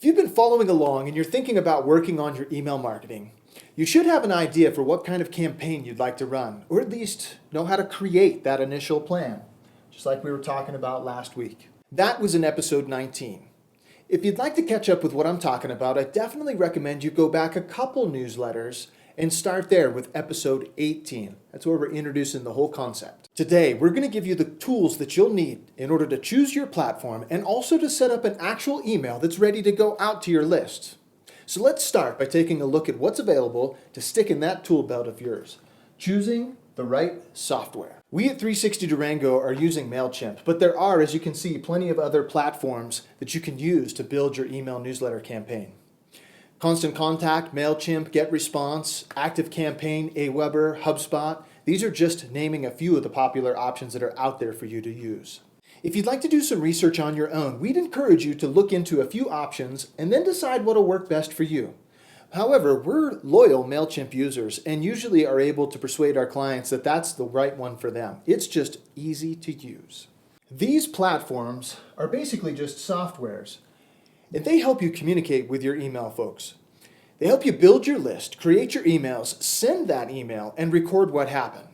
If you've been following along and you're thinking about working on your email marketing, you should have an idea for what kind of campaign you'd like to run, or at least know how to create that initial plan, just like we were talking about last week. That was in episode 19. If you'd like to catch up with what I'm talking about, I definitely recommend you go back a couple newsletters and start there with episode 18. That's where we're introducing the whole concept. Today, we're going to give you the tools that you'll need in order to choose your platform and also to set up an actual email that's ready to go out to your list. So let's start by taking a look at what's available to stick in that tool belt of yours. Choosing the right software. We at 360 Durango are using MailChimp, but there are, as you can see, plenty of other platforms that you can use to build your email newsletter campaign. Constant Contact, MailChimp, GetResponse, ActiveCampaign, Aweber, HubSpot. These are just naming a few of the popular options that are out there for you to use. If you'd like to do some research on your own, we'd encourage you to look into a few options and then decide what'll work best for you. However, we're loyal MailChimp users and usually are able to persuade our clients that that's the right one for them. It's just easy to use. These platforms are basically just softwares, and they help you communicate with your email folks. They help you build your list, create your emails, send that email, and record what happened.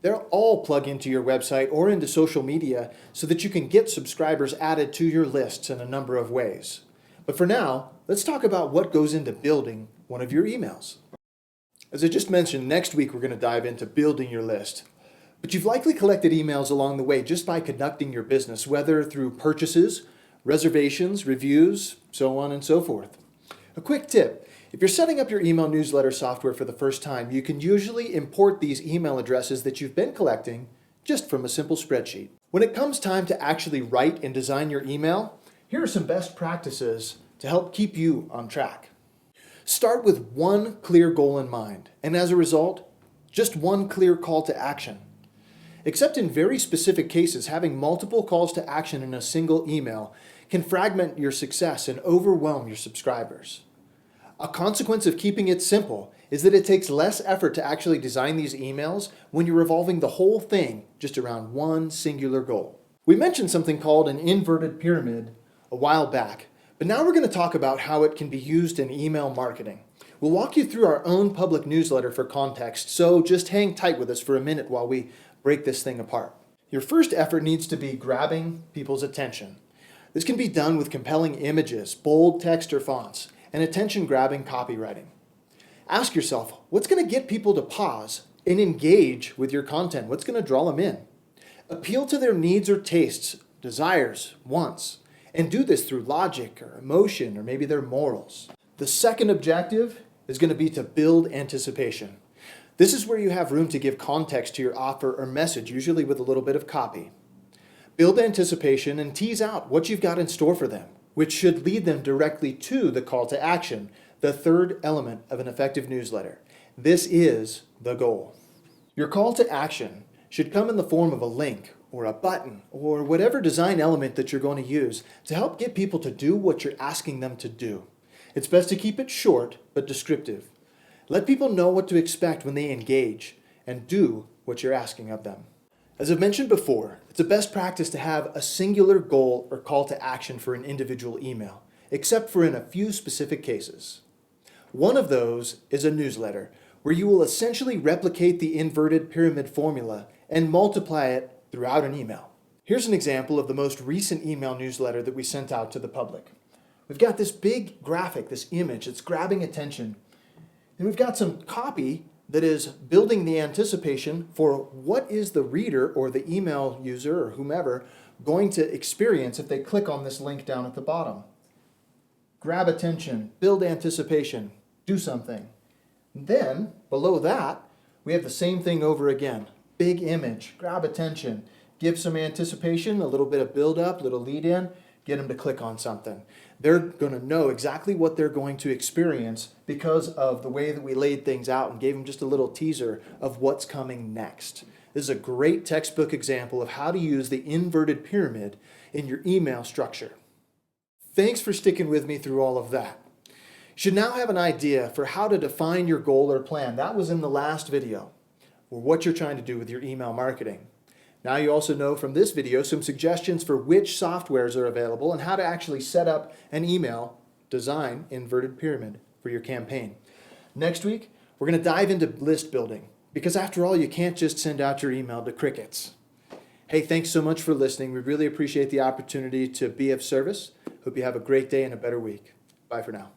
They'll all plug into your website or into social media so that you can get subscribers added to your lists in a number of ways. But for now, let's talk about what goes into building one of your emails. As I just mentioned, next week we're going to dive into building your list. But you've likely collected emails along the way just by conducting your business, whether through purchases, reservations, reviews, so on and so forth. A quick tip: if you're setting up your email newsletter software for the first time, you can usually import these email addresses that you've been collecting just from a simple spreadsheet. When it comes time to actually write and design your email, here are some best practices to help keep you on track. Start with one clear goal in mind, and as a result, just one clear call to action. Except in very specific cases, having multiple calls to action in a single email can fragment your success and overwhelm your subscribers. A consequence of keeping it simple is that it takes less effort to actually design these emails when you're revolving the whole thing just around one singular goal. We mentioned something called an inverted pyramid a while back, but now we're going to talk about how it can be used in email marketing. We'll walk you through our own public newsletter for context, so just hang tight with us for a minute while we break this thing apart. Your first effort needs to be grabbing people's attention. This can be done with compelling images, bold text or fonts, and attention-grabbing copywriting. Ask yourself, what's going to get people to pause and engage with your content? What's going to draw them in? Appeal to their needs or tastes, desires, wants, and do this through logic or emotion or maybe their morals. The second objective is going to be to build anticipation. This is where you have room to give context to your offer or message, usually with a little bit of copy. Build anticipation and tease out what you've got in store for them, which should lead them directly to the call to action, the third element of an effective newsletter. This is the goal. Your call to action should come in the form of a link or a button or whatever design element that you're going to use to help get people to do what you're asking them to do. It's best to keep it short but descriptive. Let people know what to expect when they engage and do what you're asking of them. As I've mentioned before, it's a best practice to have a singular goal or call to action for an individual email, except for in a few specific cases. One of those is a newsletter, where you will essentially replicate the inverted pyramid formula and multiply it throughout an email. Here's an example of the most recent email newsletter that we sent out to the public. We've got this big graphic, this image that's grabbing attention, and we've got some copy that is building the anticipation for what is the reader or the email user or whomever going to experience if they click on this link down at the bottom. Grab attention, build anticipation, do something. Then, below that, we have the same thing over again. Big image, grab attention, give some anticipation, a little bit of build up, little lead in, get them to click on something. They're going to know exactly what they're going to experience because of the way that we laid things out and gave them just a little teaser of what's coming next. This is a great textbook example of how to use the inverted pyramid in your email structure. Thanks for sticking with me through all of that. You should now have an idea for how to define your goal or plan. That was in the last video, or what you're trying to do with your email marketing. Now you also know from this video some suggestions for which softwares are available and how to actually set up an email design inverted pyramid for your campaign. Next week, we're going to dive into list building because after all, you can't just send out your email to crickets. Hey, thanks so much for listening. We really appreciate the opportunity to be of service. Hope you have a great day and a better week. Bye for now.